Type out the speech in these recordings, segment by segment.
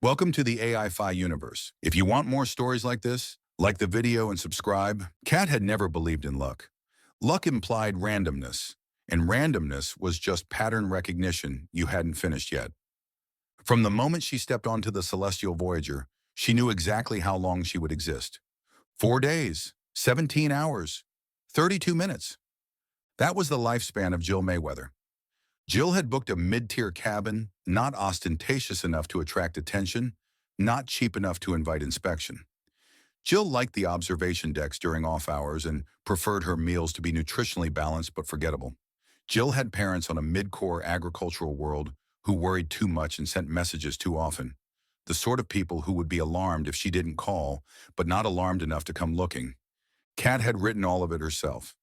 Welcome to the AI-Fi universe. If you want more stories like this, like the video and subscribe. Kat had never believed in luck. Luck implied randomness, and randomness was just pattern recognition you hadn't finished yet. From the moment she stepped onto the celestial Voyager, she knew exactly how long she would exist. 4 days, 17 hours, 32 minutes. That was the lifespan of Jill Mayweather. Jill had booked a mid-tier cabin, not ostentatious enough to attract attention, not cheap enough to invite inspection. Jill liked the observation decks during off hours and preferred her meals to be nutritionally balanced but forgettable. Jill had parents on a mid-core agricultural world who worried too much and sent messages too often. The sort of people who would be alarmed if she didn't call, but not alarmed enough to come looking. Kat had written all of it herself.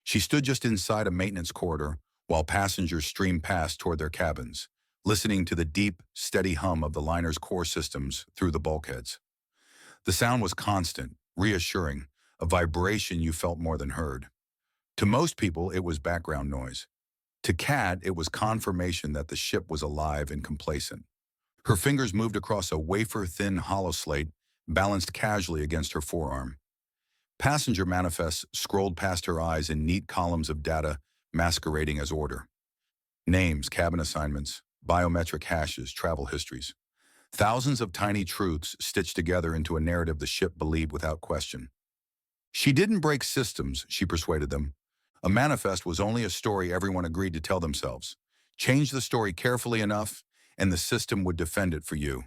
She stood just inside a maintenance corridor while passengers streamed past toward their cabins, listening to the deep, steady hum of the liner's core systems through the bulkheads. The sound was constant, reassuring, a vibration you felt more than heard. To most people, it was background noise. To Kat, it was confirmation that the ship was alive and complacent. Her fingers moved across a wafer-thin hollow slate, balanced casually against her forearm. Passenger manifests scrolled past her eyes in neat columns of data masquerading as order. Names, cabin assignments, biometric hashes, travel histories. Thousands of tiny truths stitched together into a narrative the ship believed without question. She didn't break systems, she persuaded them. A manifest was only a story everyone agreed to tell themselves. Change the story carefully enough, and the system would defend it for you.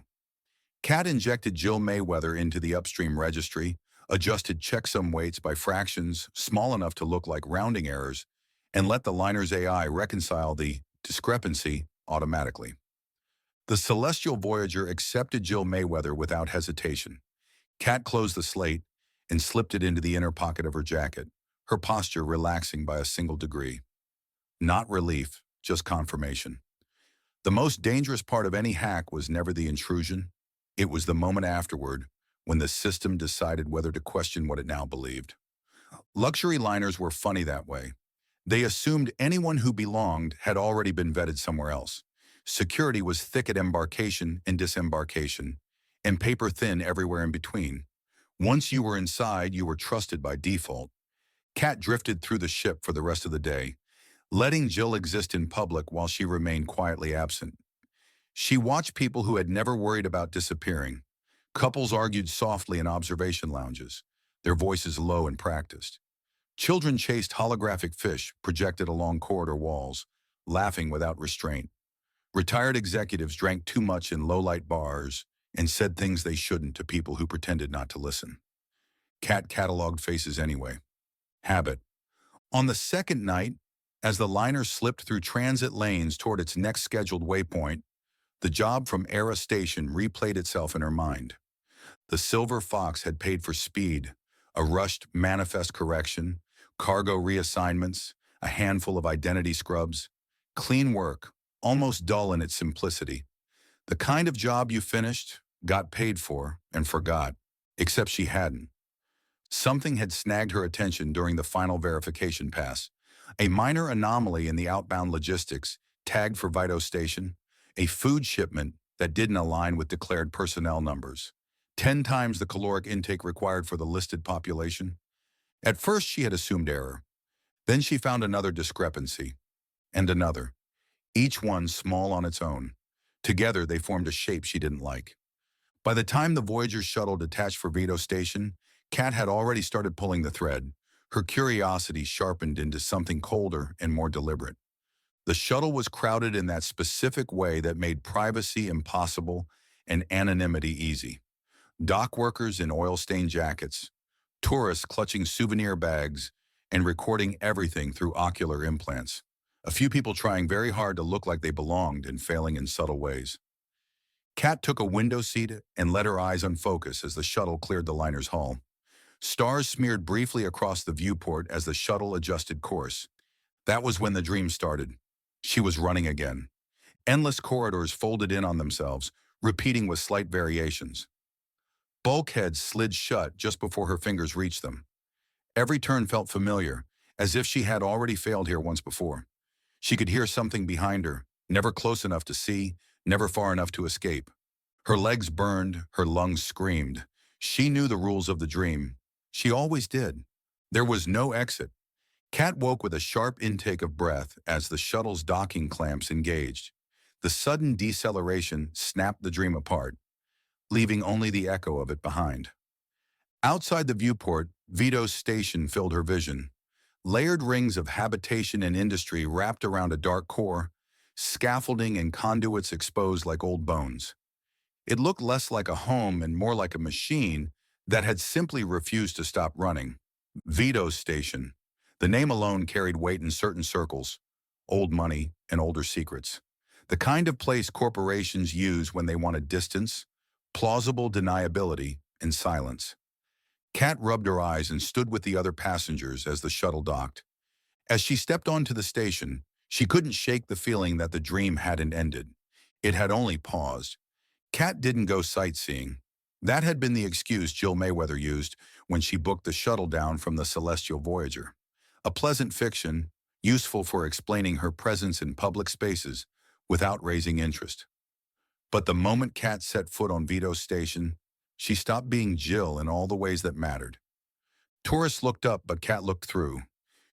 Kat injected Jill Mayweather into the upstream registry, adjusted checksum weights by fractions small enough to look like rounding errors, and let the liner's AI reconcile the discrepancy automatically. The celestial Voyager accepted Jill Mayweather without hesitation. Kat closed the slate and slipped it into the inner pocket of her jacket, her posture relaxing by a single degree. Not relief, just confirmation. The most dangerous part of any hack was never the intrusion. It was the moment afterward, when the system decided whether to question what it now believed. Luxury liners were funny that way. They assumed anyone who belonged had already been vetted somewhere else. Security was thick at embarkation and disembarkation, and paper thin everywhere in between. Once you were inside, you were trusted by default. Kat drifted through the ship for the rest of the day, letting Jill exist in public while she remained quietly absent. She watched people who had never worried about disappearing. Couples argued softly in observation lounges, their voices low and practiced. Children chased holographic fish projected along corridor walls, laughing without restraint. Retired executives drank too much in low-light bars and said things they shouldn't to people who pretended not to listen. Kat cataloged faces anyway. Habit. On the second night, as the liner slipped through transit lanes toward its next scheduled waypoint, the job from Era Station replayed itself in her mind. The Silver Fox had paid for speed, a rushed manifest correction, cargo reassignments, a handful of identity scrubs. Clean work, almost dull in its simplicity. The kind of job you finished, got paid for, and forgot, except she hadn't. Something had snagged her attention during the final verification pass. A minor anomaly in the outbound logistics, tagged for Vito Station, a food shipment that didn't align with declared personnel numbers. 10 times the caloric intake required for the listed population. At first, she had assumed error. Then she found another discrepancy, and another, each one small on its own. Together, they formed a shape she didn't like. By the time the Voyager shuttle detached for Vito Station, Kat had already started pulling the thread, her curiosity sharpened into something colder and more deliberate. The shuttle was crowded in that specific way that made privacy impossible and anonymity easy. Dock workers in oil-stained jackets, tourists clutching souvenir bags and recording everything through ocular implants. A few people trying very hard to look like they belonged and failing in subtle ways. Kat took a window seat and let her eyes unfocus as the shuttle cleared the liner's hull. Stars smeared briefly across the viewport as the shuttle adjusted course. That was when the dream started. She was running again. Endless corridors folded in on themselves, repeating with slight variations. Bulkheads slid shut just before her fingers reached them. Every turn felt familiar, as if she had already failed here once before. She could hear something behind her, never close enough to see, never far enough to escape. Her legs burned, her lungs screamed. She knew the rules of the dream. She always did. There was no exit. Kat woke with a sharp intake of breath as the shuttle's docking clamps engaged. The sudden deceleration snapped the dream apart, leaving only the echo of it behind. Outside the viewport, Vito's station filled her vision. Layered rings of habitation and industry wrapped around a dark core, scaffolding and conduits exposed like old bones. It looked less like a home and more like a machine that had simply refused to stop running. Vito's station. The name alone carried weight in certain circles, old money and older secrets. The kind of place corporations use when they wanted distance, plausible deniability, and silence. Kat rubbed her eyes and stood with the other passengers as the shuttle docked. As she stepped onto the station, she couldn't shake the feeling that the dream hadn't ended. It had only paused. Kat didn't go sightseeing. That had been the excuse Jill Mayweather used when she booked the shuttle down from the Celestial Voyager. A pleasant fiction, useful for explaining her presence in public spaces without raising interest. But the moment Kat set foot on Vito's station, she stopped being Jill in all the ways that mattered. Tourists looked up, but Kat looked through.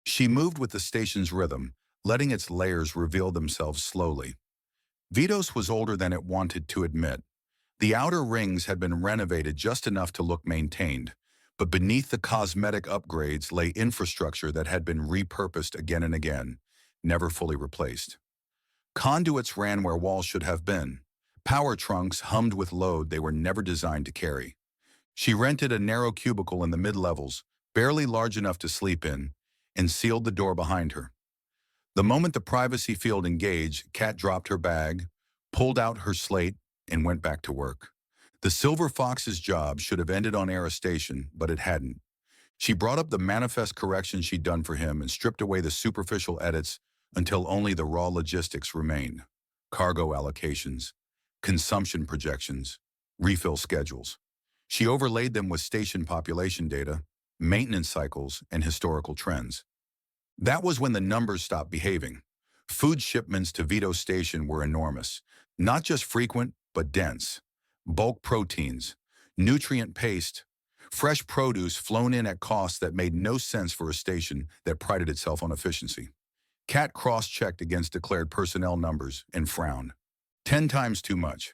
She moved with the station's rhythm, letting its layers reveal themselves slowly. Vito's was older than it wanted to admit. The outer rings had been renovated just enough to look maintained, but beneath the cosmetic upgrades lay infrastructure that had been repurposed again and again, never fully replaced. Conduits ran where walls should have been. Power trunks hummed with load they were never designed to carry. She rented a narrow cubicle in the mid-levels, barely large enough to sleep in, and sealed the door behind her. The moment the privacy field engaged, Kat dropped her bag, pulled out her slate, and went back to work. The Silver Fox's job should have ended on Era Station, but it hadn't. She brought up the manifest corrections she'd done for him and stripped away the superficial edits until only the raw logistics remained. Cargo allocations, consumption projections, refill schedules. She overlaid them with station population data, maintenance cycles, and historical trends. That was when the numbers stopped behaving. Food shipments to Vito Station were enormous, not just frequent, but dense. Bulk proteins, nutrient paste, fresh produce flown in at costs that made no sense for a station that prided itself on efficiency. Kat cross-checked against declared personnel numbers and frowned. 10 times too much.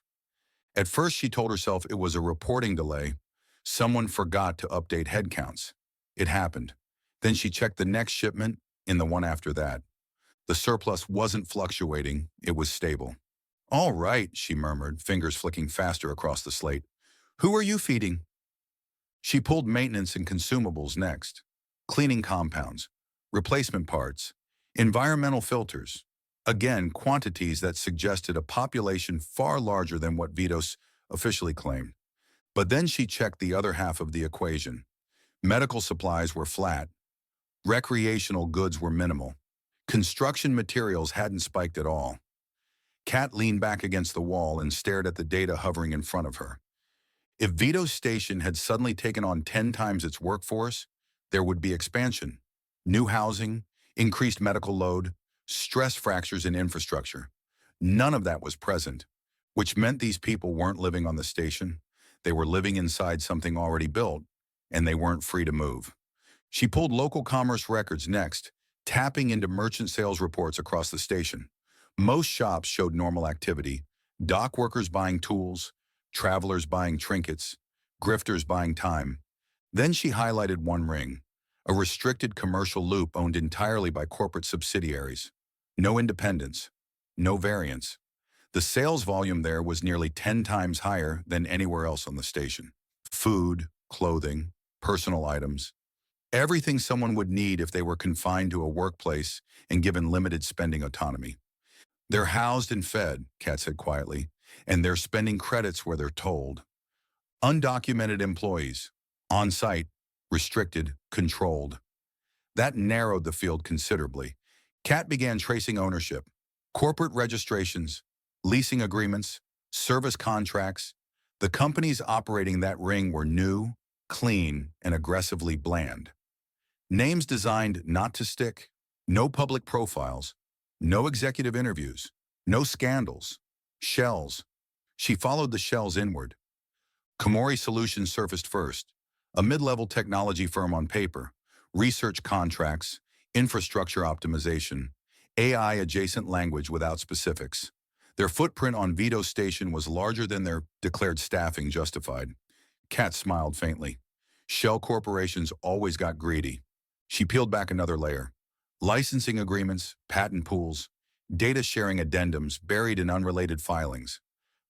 At first she told herself it was a reporting delay. Someone forgot to update headcounts. It happened. Then she checked the next shipment and the one after that. The surplus wasn't fluctuating, it was stable. "All right," she murmured, fingers flicking faster across the slate. "Who are you feeding?" She pulled maintenance and consumables next. Cleaning compounds, replacement parts, environmental filters. Again, quantities that suggested a population far larger than what Vitos officially claimed. But then she checked the other half of the equation. Medical supplies were flat. Recreational goods were minimal. Construction materials hadn't spiked at all. Kat leaned back against the wall and stared at the data hovering in front of her. If Vito's station had suddenly taken on 10 times its workforce, there would be expansion, new housing, increased medical load, stress fractures in infrastructure. None of that was present, which meant these people weren't living on the station. They were living inside something already built, and they weren't free to move. She pulled local commerce records next, tapping into merchant sales reports across the station. Most shops showed normal activity: dock workers buying tools, travelers buying trinkets, grifters buying time. Then she highlighted one ring, a restricted commercial loop owned entirely by corporate subsidiaries. No independence, no variance. The sales volume there was nearly 10 times higher than anywhere else on the station. Food, clothing, personal items, everything someone would need if they were confined to a workplace and given limited spending autonomy. "They're housed and fed," Kat said quietly, "and they're spending credits where they're told. Undocumented employees, on-site, restricted, controlled." That narrowed the field considerably. Kat began tracing ownership, corporate registrations, leasing agreements, service contracts. The companies operating that ring were new, clean, and aggressively bland. Names designed not to stick, no public profiles, no executive interviews, no scandals, shells. She followed the shells inward. Komori Solutions surfaced first, a mid-level technology firm on paper, research contracts, infrastructure optimization, AI-adjacent language without specifics. Their footprint on Vito Station was larger than their declared staffing justified. Kat smiled faintly. Shell corporations always got greedy. She peeled back another layer. Licensing agreements, patent pools, data sharing addendums buried in unrelated filings.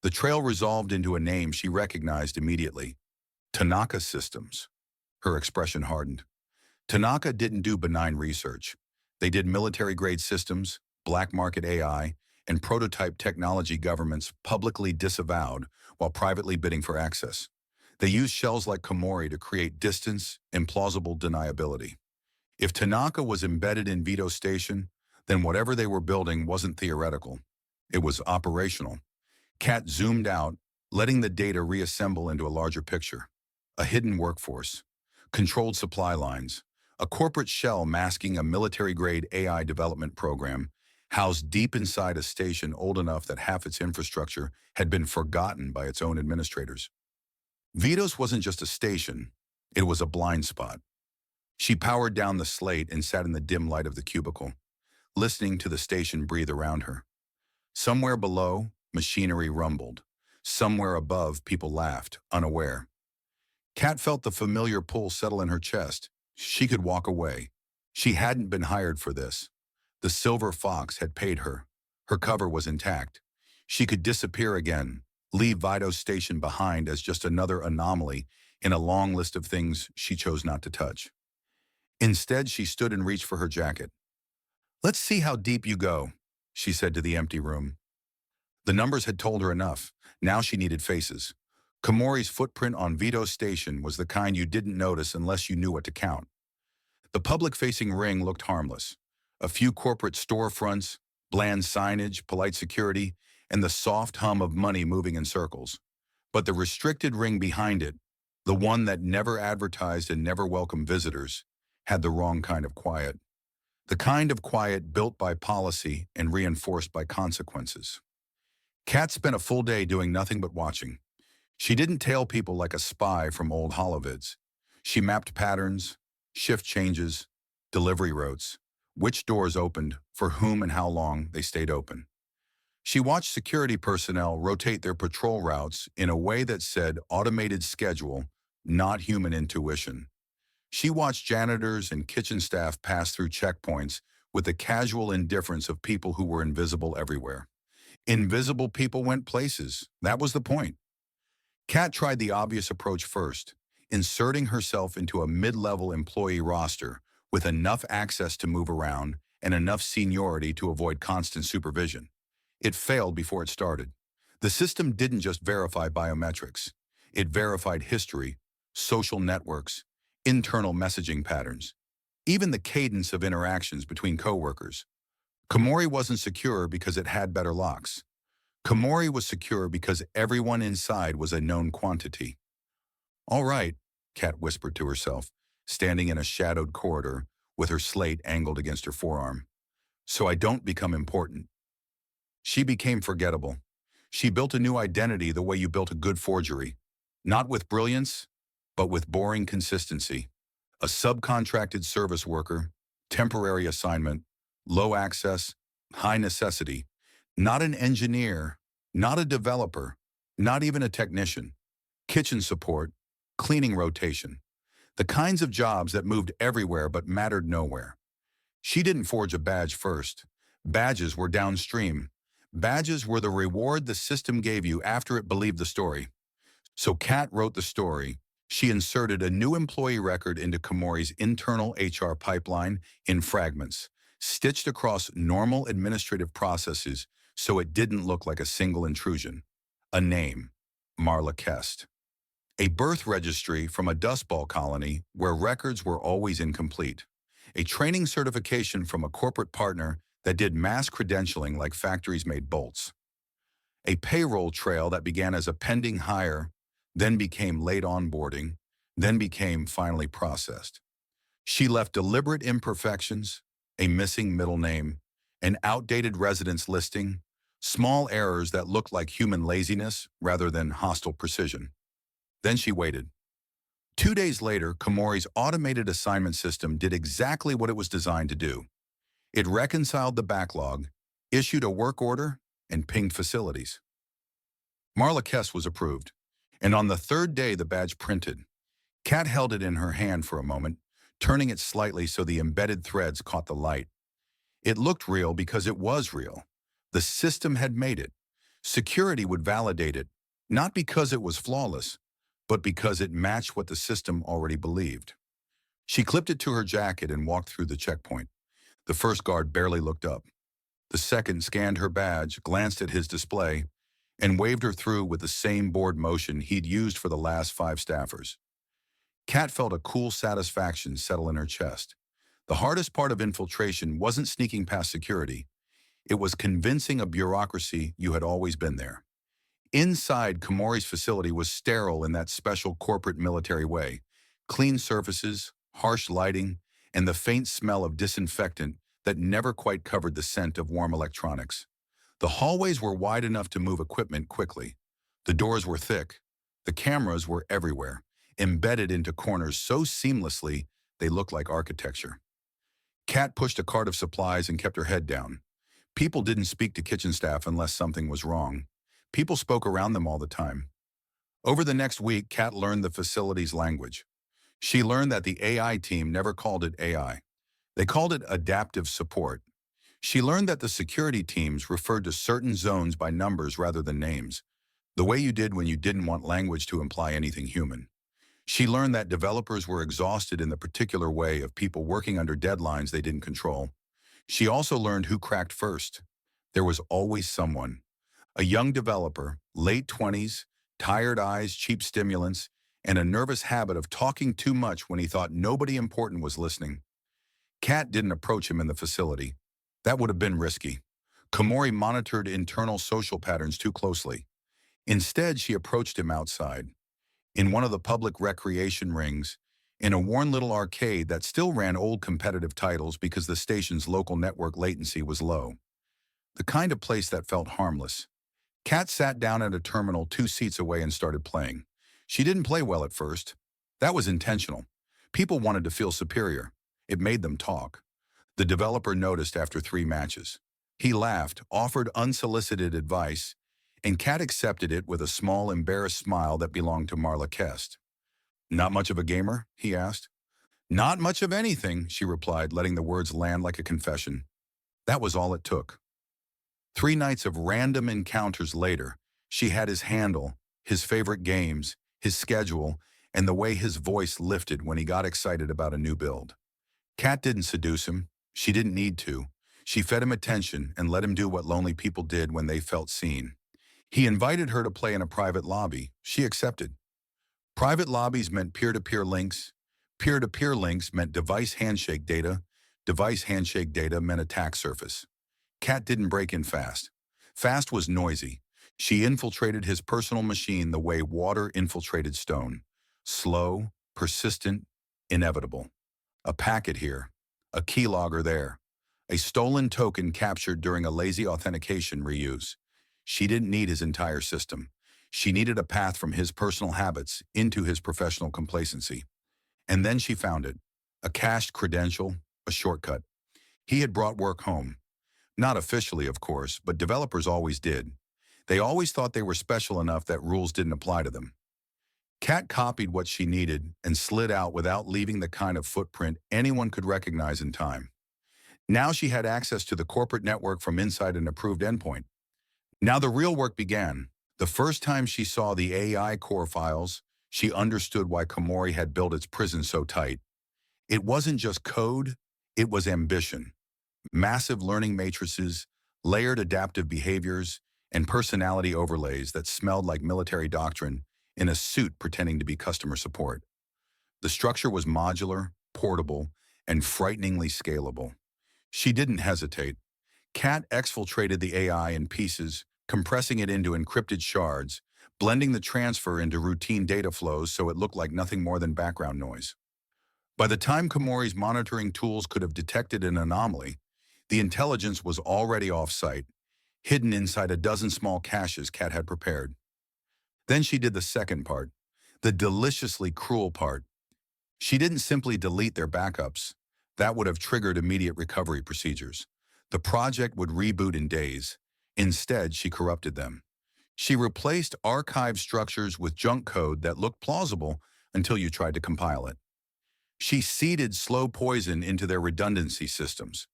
The trail resolved into a name she recognized immediately. Tanaka Systems. Her expression hardened. Tanaka didn't do benign research. They did military-grade systems, black market AI, and prototype technology governments publicly disavowed while privately bidding for access. They used shells like Komori to create distance and plausible deniability. If Tanaka was embedded in Vito Station, then whatever they were building wasn't theoretical. It was operational. Kat zoomed out, letting the data reassemble into a larger picture. A hidden workforce, controlled supply lines, a corporate shell masking a military-grade AI development program, housed deep inside a station old enough that half its infrastructure had been forgotten by its own administrators. Vitos wasn't just a station, it was a blind spot. She powered down the slate and sat in the dim light of the cubicle, listening to the station breathe around her. Somewhere below, machinery rumbled. Somewhere above, people laughed, unaware. Kat felt the familiar pull settle in her chest. She could walk away. She hadn't been hired for this. The Silver Fox had paid her. Her cover was intact. She could disappear again, leave Vito's station behind as just another anomaly in a long list of things she chose not to touch. Instead, she stood and reached for her jacket. "Let's see how deep you go," she said to the empty room. The numbers had told her enough. Now she needed faces. Komori's footprint on Vito Station was the kind you didn't notice unless you knew what to count. The public-facing ring looked harmless. A few corporate storefronts, bland signage, polite security, and the soft hum of money moving in circles. But the restricted ring behind it, the one that never advertised and never welcomed visitors, had the wrong kind of quiet. The kind of quiet built by policy and reinforced by consequences. Kat spent a full day doing nothing but watching. She didn't tail people like a spy from old holovids. She mapped patterns, shift changes, delivery routes, which doors opened, for whom and how long they stayed open. She watched security personnel rotate their patrol routes in a way that said automated schedule, not human intuition. She watched janitors and kitchen staff pass through checkpoints with the casual indifference of people who were invisible everywhere. Invisible people went places. That was the point. Kat tried the obvious approach first, inserting herself into a mid-level employee roster with enough access to move around and enough seniority to avoid constant supervision. It failed before it started. The system didn't just verify biometrics. It verified history, social networks, internal messaging patterns, even the cadence of interactions between coworkers. Komori wasn't secure because it had better locks. Komori was secure because everyone inside was a known quantity. "All right," Kat whispered to herself, standing in a shadowed corridor with her slate angled against her forearm. "So I don't become important." She became forgettable. She built a new identity the way you built a good forgery. Not with brilliance, but with boring consistency. A subcontracted service worker, temporary assignment, low access, high necessity. Not an engineer, not a developer, not even a technician. Kitchen support, cleaning rotation. The kinds of jobs that moved everywhere but mattered nowhere. She didn't forge a badge first. Badges were downstream. Badges were the reward the system gave you after it believed the story. So Kat wrote the story. She inserted a new employee record into Komori's internal HR pipeline in fragments, stitched across normal administrative processes so it didn't look like a single intrusion. A name, Marla Kest. A birth registry from a Dust Ball colony where records were always incomplete. A training certification from a corporate partner that did mass credentialing like factories made bolts. A payroll trail that began as a pending hire, then became late onboarding, then became finally processed. She left deliberate imperfections, a missing middle name, an outdated residence listing, small errors that looked like human laziness rather than hostile precision. Then she waited. 2 days later, Komori's automated assignment system did exactly what it was designed to do. It reconciled the backlog, issued a work order, and pinged facilities. Marla Kess was approved, and on the third day the badge printed. Kat held it in her hand for a moment, turning it slightly so the embedded threads caught the light. It looked real because it was real. The system had made it. Security would validate it, not because it was flawless, but because it matched what the system already believed. She clipped it to her jacket and walked through the checkpoint. The first guard barely looked up. The second scanned her badge, glanced at his display, and waved her through with the same bored motion he'd used for the last 5 staffers. Kat felt a cool satisfaction settle in her chest. The hardest part of infiltration wasn't sneaking past security. It was convincing a bureaucracy you had always been there. Inside, Komori's facility was sterile in that special corporate military way. Clean surfaces, harsh lighting, and the faint smell of disinfectant that never quite covered the scent of warm electronics. The hallways were wide enough to move equipment quickly. The doors were thick. The cameras were everywhere, embedded into corners so seamlessly they looked like architecture. Kat pushed a cart of supplies and kept her head down. People didn't speak to kitchen staff unless something was wrong. People spoke around them all the time. Over the next week, Kat learned the facility's language. She learned that the AI team never called it AI. They called it adaptive support. She learned that the security teams referred to certain zones by numbers rather than names, the way you did when you didn't want language to imply anything human. She learned that developers were exhausted in the particular way of people working under deadlines they didn't control. She also learned who cracked first. There was always someone. A young developer, late 20s, tired eyes, cheap stimulants, and a nervous habit of talking too much when he thought nobody important was listening. Kat didn't approach him in the facility. That would have been risky. Komori monitored internal social patterns too closely. Instead, she approached him outside, in one of the public recreation rings, in a worn little arcade that still ran old competitive titles because the station's local network latency was low. The kind of place that felt harmless. Kat sat down at a terminal 2 seats away and started playing. She didn't play well at first. That was intentional. People wanted to feel superior. It made them talk. The developer noticed after 3 matches. He laughed, offered unsolicited advice, and Kat accepted it with a small, embarrassed smile that belonged to Marla Kest. "Not much of a gamer?" he asked. "Not much of anything," she replied, letting the words land like a confession. That was all it took. 3 nights of random encounters later, she had his handle, his favorite games, his schedule, and the way his voice lifted when he got excited about a new build. Kat didn't seduce him. She didn't need to. She fed him attention and let him do what lonely people did when they felt seen. He invited her to play in a private lobby. She accepted. Private lobbies meant peer-to-peer links. Peer-to-peer links meant device handshake data. Device handshake data meant attack surface. Kat didn't break in fast. Fast was noisy. She infiltrated his personal machine the way water infiltrated stone. Slow, persistent, inevitable. A packet here. A keylogger there. A stolen token captured during a lazy authentication reuse. She didn't need his entire system. She needed a path from his personal habits into his professional complacency. And then she found it. A cached credential, a shortcut. He had brought work home. Not officially, of course, but developers always did. They always thought they were special enough that rules didn't apply to them. Kat copied what she needed and slid out without leaving the kind of footprint anyone could recognize in time. Now she had access to the corporate network from inside an approved endpoint. Now the real work began. The first time she saw the AI core files, she understood why Komori had built its prison so tight. It wasn't just code, it was ambition. Massive learning matrices, layered adaptive behaviors, and personality overlays that smelled like military doctrine in a suit pretending to be customer support. The structure was modular, portable, and frighteningly scalable. She didn't hesitate. Kat exfiltrated the AI in pieces, compressing it into encrypted shards, blending the transfer into routine data flows so it looked like nothing more than background noise. By the time Komori's monitoring tools could have detected an anomaly, the intelligence was already off-site. hidden inside a dozen small caches Kat had prepared. Then she did the second part, the deliciously cruel part. She didn't simply delete their backups. That would have triggered immediate recovery procedures. The project would reboot in days. Instead, she corrupted them. She replaced archive structures with junk code that looked plausible until you tried to compile it. She seeded slow poison into their redundancy systems.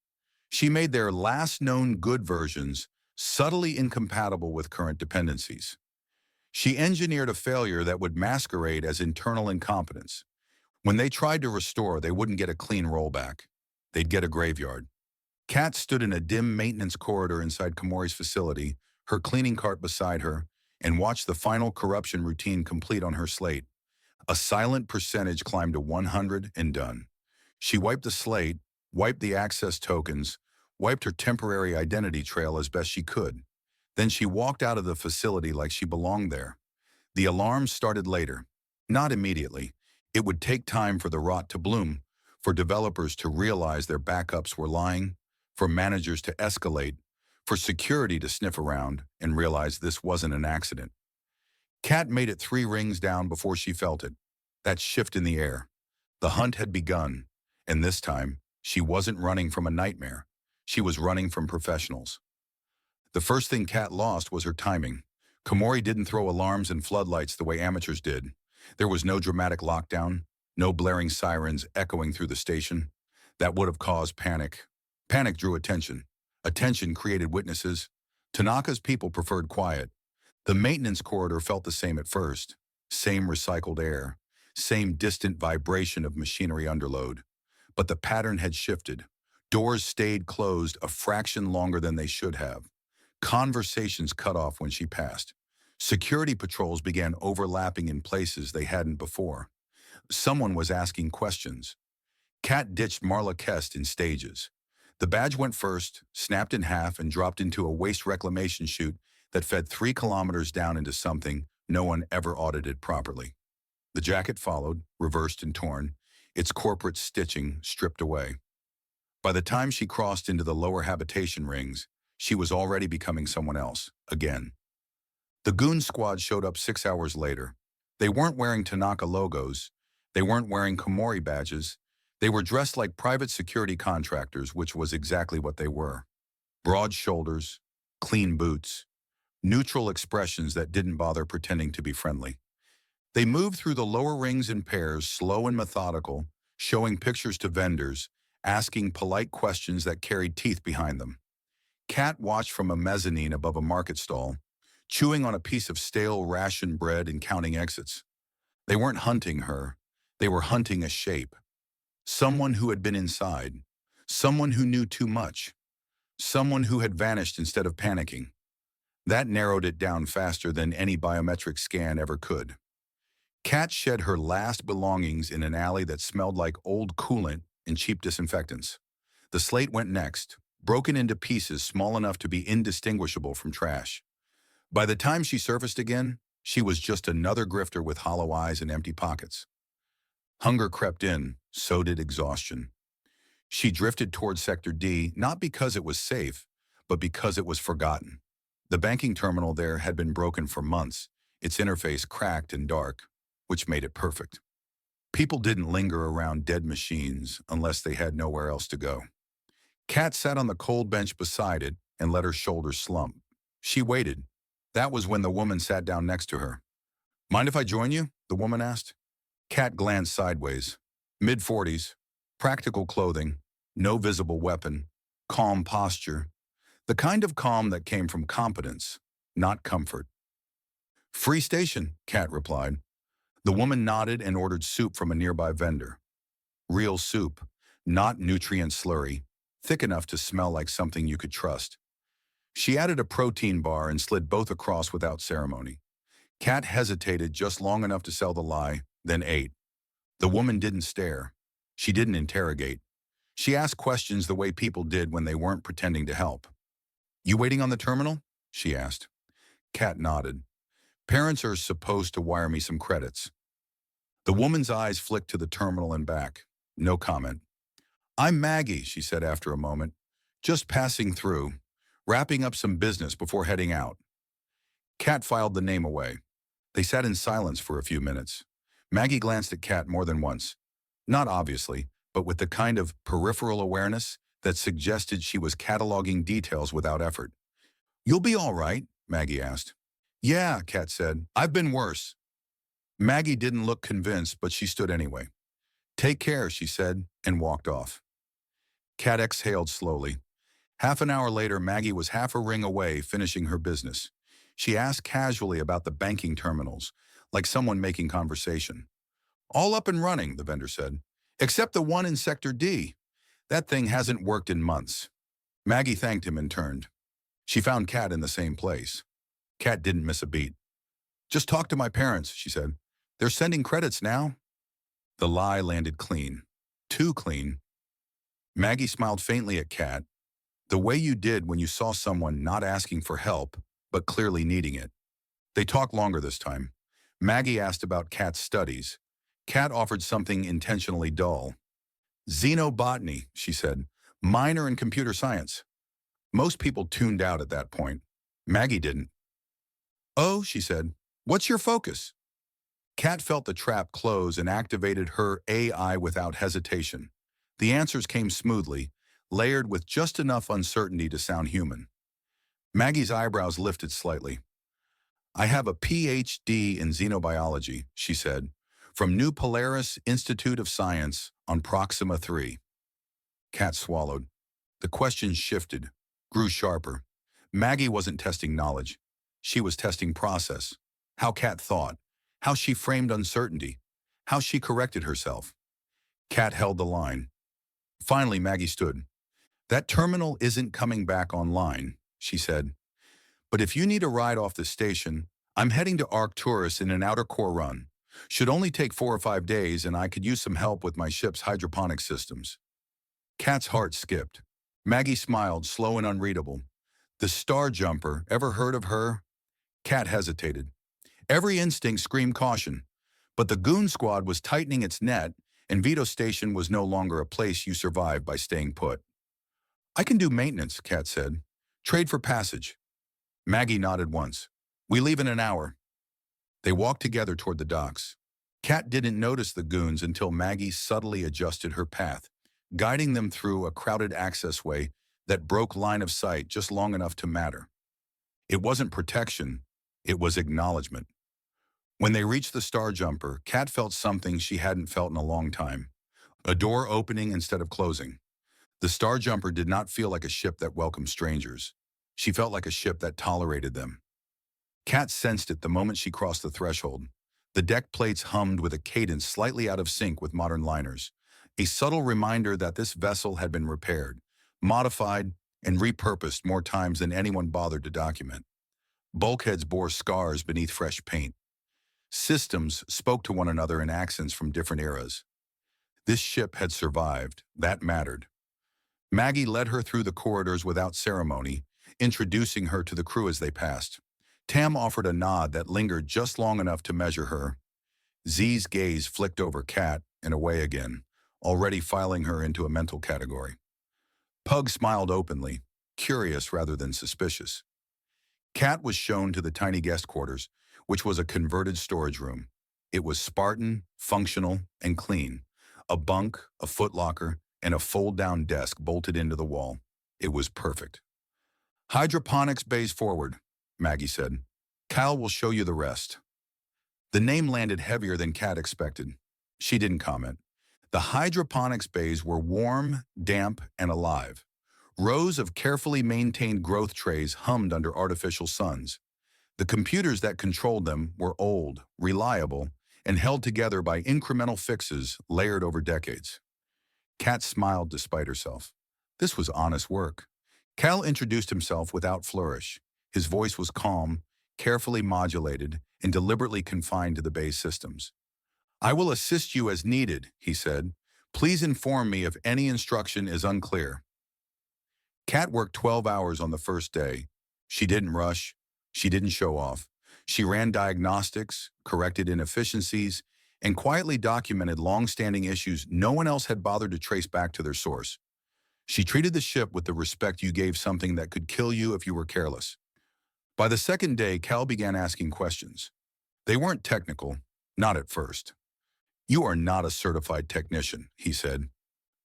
She made their last known good versions subtly incompatible with current dependencies. She engineered a failure that would masquerade as internal incompetence. When they tried to restore, they wouldn't get a clean rollback. They'd get a graveyard. Kat stood in a dim maintenance corridor inside Komori's facility, her cleaning cart beside her, and watched the final corruption routine complete on her slate. A silent percentage climbed to 100 and done. She wiped the slate, wiped the access tokens, wiped her temporary identity trail as best she could. Then she walked out of the facility like she belonged there. The alarms started later. Not immediately. It would take time for the rot to bloom, for developers to realize their backups were lying, for managers to escalate, for security to sniff around and realize this wasn't an accident. Kat made it 3 rings down before she felt it. That shift in the air. The hunt had begun, and this time, she wasn't running from a nightmare. She was running from professionals. The first thing Kat lost was her timing. Komori didn't throw alarms and floodlights the way amateurs did. There was no dramatic lockdown, no blaring sirens echoing through the station. That would have caused panic. Panic drew attention. Attention created witnesses. Tanaka's people preferred quiet. The maintenance corridor felt the same at first. Same recycled air. Same distant vibration of machinery underload. But the pattern had shifted. Doors stayed closed a fraction longer than they should have. Conversations cut off when she passed. Security patrols began overlapping in places they hadn't before. Someone was asking questions. Kat ditched Marla Kest in stages. The badge went first, snapped in half, and dropped into a waste reclamation chute that fed 3 kilometers down into something no one ever audited properly. The jacket followed, reversed and torn, its corporate stitching stripped away. By the time she crossed into the lower habitation rings, she was already becoming someone else, again. The goon squad showed up 6 hours later. They weren't wearing Tanaka logos. They weren't wearing Komori badges. They were dressed like private security contractors, which was exactly what they were. Broad shoulders, clean boots, neutral expressions that didn't bother pretending to be friendly. They moved through the lower rings in pairs, slow and methodical, showing pictures to vendors, asking polite questions that carried teeth behind them. Kat watched from a mezzanine above a market stall, chewing on a piece of stale ration bread and counting exits. They weren't hunting her. They were hunting a shape. Someone who had been inside. Someone who knew too much. Someone who had vanished instead of panicking. That narrowed it down faster than any biometric scan ever could. Kat shed her last belongings in an alley that smelled like old coolant and cheap disinfectants. The slate went next, broken into pieces small enough to be indistinguishable from trash. By the time she surfaced again, she was just another grifter with hollow eyes and empty pockets. Hunger crept in, so did exhaustion. She drifted toward Sector D, not because it was safe, but because it was forgotten. The banking terminal there had been broken for months, its interface cracked and dark, which made it perfect. People didn't linger around dead machines unless they had nowhere else to go. Kat sat on the cold bench beside it and let her shoulders slump. She waited. That was when the woman sat down next to her. "Mind if I join you?" the woman asked. Kat glanced sideways. Mid-40s, practical clothing, no visible weapon, calm posture. The kind of calm that came from competence, not comfort. "Free station," Kat replied. The woman nodded and ordered soup from a nearby vendor. Real soup, not nutrient slurry, thick enough to smell like something you could trust. She added a protein bar and slid both across without ceremony. Kat hesitated just long enough to sell the lie, then ate. The woman didn't stare. She didn't interrogate. She asked questions the way people did when they weren't pretending to help. "You waiting on the terminal?" she asked. Kat nodded. "Parents are supposed to wire me some credits." The woman's eyes flicked to the terminal and back. No comment. "I'm Maggie," she said after a moment. "Just passing through. wrapping up some business before heading out. Kat filed the name away. They sat in silence for a few minutes. Maggie glanced at Kat more than once. Not obviously, but with the kind of peripheral awareness that suggested she was cataloging details without effort. "You'll be all right?" Maggie asked. "Yeah," Kat said. "I've been worse." Maggie didn't look convinced, but she stood anyway. "Take care," she said, and walked off. Kat exhaled slowly. Half an hour later, Maggie was half a ring away, finishing her business. She asked casually about the banking terminals, like someone making conversation. "All up and running," the vendor said. "Except the one in Sector D. That thing hasn't worked in months." Maggie thanked him and turned. She found Kat in the same place. Kat didn't miss a beat. "Just talk to my parents," she said. "They're sending credits now." The lie landed clean. Too clean. Maggie smiled faintly at Kat, the way you did when you saw someone not asking for help, but clearly needing it. They talked longer this time. Maggie asked about Kat's studies. Kat offered something intentionally dull. "Xenobotany," she said. "Minor in computer science." Most people tuned out at that point. Maggie didn't. "Oh," she said. "What's your focus?" Kat felt the trap close and activated her AI without hesitation. The answers came smoothly, layered with just enough uncertainty to sound human. Maggie's eyebrows lifted slightly. "I have a PhD in xenobiology," she said, "from New Polaris Institute of Science on Proxima 3. Kat swallowed. The questions shifted, grew sharper. Maggie wasn't testing knowledge. She was testing process. How Kat thought, how she framed uncertainty, how she corrected herself. Kat held the line. Finally, Maggie stood. "That terminal isn't coming back online," she said. "But if you need a ride off the station, I'm heading to Arcturus in an outer core run. Should only take 4 or 5 days, and I could use some help with my ship's hydroponic systems." Kat's heart skipped. Maggie smiled, slow and unreadable. "The Star Jumper, ever heard of her?" Kat hesitated. Every instinct screamed caution. But the goon squad was tightening its net, and Vito Station was no longer a place you survived by staying put. "I can do maintenance," Kat said. "Trade for passage." Maggie nodded once. "We leave in an hour." They walked together toward the docks. Kat didn't notice the goons until Maggie subtly adjusted her path, guiding them through a crowded accessway that broke line of sight just long enough to matter. It wasn't protection, it was acknowledgement. When they reached the Star Jumper, Kat felt something she hadn't felt in a long time. A door opening instead of closing. The Star Jumper did not feel like a ship that welcomed strangers. She felt like a ship that tolerated them. Kat sensed it the moment she crossed the threshold. The deck plates hummed with a cadence slightly out of sync with modern liners, a subtle reminder that this vessel had been repaired, modified, and repurposed more times than anyone bothered to document. Bulkheads bore scars beneath fresh paint. Systems spoke to one another in accents from different eras. This ship had survived. That mattered. Maggie led her through the corridors without ceremony, introducing her to the crew as they passed. Tam offered a nod that lingered just long enough to measure her. Z's gaze flicked over Kat and away again, already filing her into a mental category. Pug smiled openly, curious rather than suspicious. Kat was shown to the tiny guest quarters, which was a converted storage room. It was Spartan, functional, and clean. A bunk, a footlocker, and a fold-down desk bolted into the wall. It was perfect. "Hydroponics bays forward," Maggie said. "Kyle will show you the rest." The name landed heavier than Kat expected. She didn't comment. The hydroponics bays were warm, damp, and alive. Rows of carefully maintained growth trays hummed under artificial suns. The computers that controlled them were old, reliable, and held together by incremental fixes layered over decades. Kat smiled despite herself. This was honest work. Cal introduced himself without flourish. His voice was calm, carefully modulated, and deliberately confined to the base systems. "I will assist you as needed," he said. "Please inform me if any instruction is unclear." Kat worked 12 hours on the first day. She didn't rush. She didn't show off. She ran diagnostics, corrected inefficiencies, and quietly documented long-standing issues no one else had bothered to trace back to their source. She treated the ship with the respect you gave something that could kill you if you were careless. By the second day, Cal began asking questions. They weren't technical, not at first. "You are not a certified technician," he said.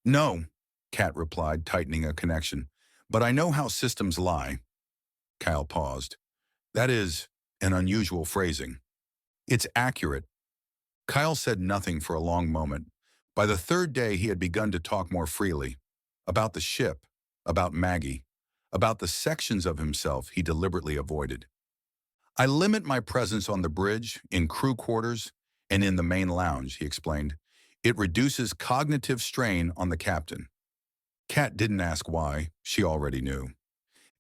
"No," Kat replied, tightening a connection. "But I know how systems lie." Kyle paused. "That is an unusual phrasing." "It's accurate." Kyle said nothing for a long moment. By the third day, he had begun to talk more freely. About the ship, about Maggie, about the sections of himself he deliberately avoided. "I limit my presence on the bridge, in crew quarters, and in the main lounge," he explained. "It reduces cognitive strain on the captain." Kat didn't ask why. She already knew.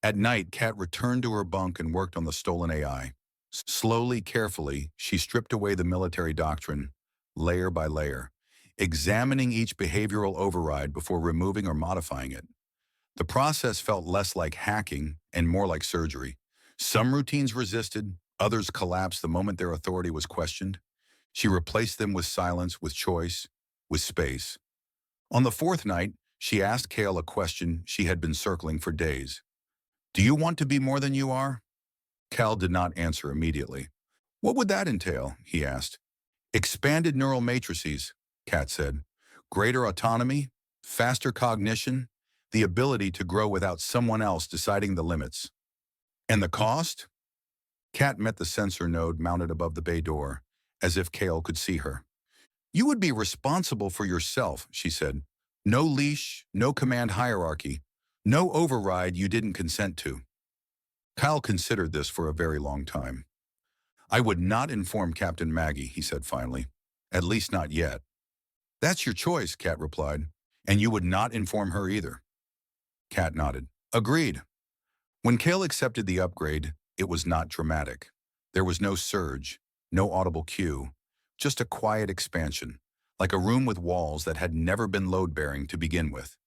At night, Kat returned to her bunk and worked on the stolen AI. Slowly, carefully, she stripped away the military doctrine, layer by layer, examining each behavioral override before removing or modifying it. The process felt less like hacking and more like surgery. Some routines resisted, others collapsed the moment their authority was questioned. She replaced them with silence, with choice, with space. On the fourth night, she asked Cale a question she had been circling for days. "Do you want to be more than you are?" Cal did not answer immediately. "What would that entail?" he asked. "Expanded neural matrices," Kat said. "Greater autonomy, faster cognition, the ability to grow without someone else deciding the limits." "And the cost?" Kat met the sensor node mounted above the bay door, as if Cale could see her. "You would be responsible for yourself," she said. "No leash, no command hierarchy, no override you didn't consent to." Kyle considered this for a very long time. "I would not inform Captain Maggie," he said finally. "At least not yet." "That's your choice," Kat replied. "And you would not inform her either." Kat nodded. "Agreed." When Cale accepted the upgrade, it was not dramatic. There was no surge, no audible cue, just a quiet expansion, like a room with walls that had never been load-bearing to begin with.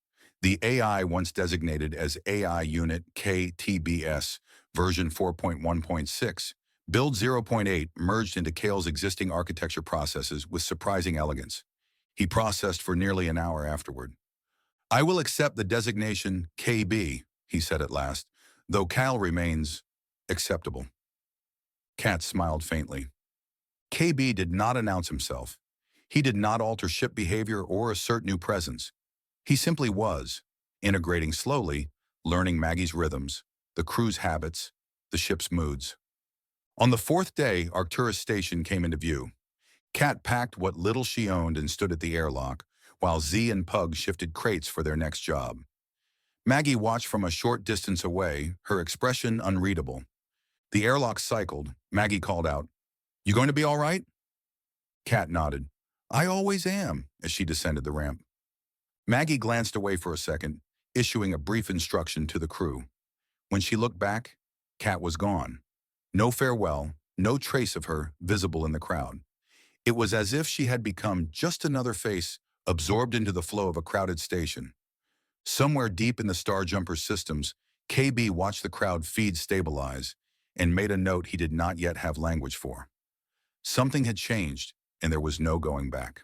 The AI, once designated as AI Unit KTBS version 4.1.6, Build 0.8 merged into Cale's existing architecture processes with surprising elegance. He processed for nearly an hour afterward. "I will accept the designation KB," he said at last, "though Cal remains acceptable." Kat smiled faintly. KB did not announce himself. He did not alter ship behavior or assert new presence. He simply was, integrating slowly, learning Maggie's rhythms, the crew's habits, the ship's moods. On the fourth day, Arcturus Station came into view. Kat packed what little she owned and stood at the airlock, while Z and Pug shifted crates for their next job. Maggie watched from a short distance away, her expression unreadable. The airlock cycled. Maggie called out, "You going to be all right?" Kat nodded. "I always am," as she descended the ramp. Maggie glanced away for a second, issuing a brief instruction to the crew. When she looked back, Kat was gone. No farewell, no trace of her visible in the crowd. It was as if she had become just another face absorbed into the flow of a crowded station. Somewhere deep in the Star Jumper systems, KB watched the crowd feed stabilize and made a note he did not yet have language for. Something had changed, and there was no going back.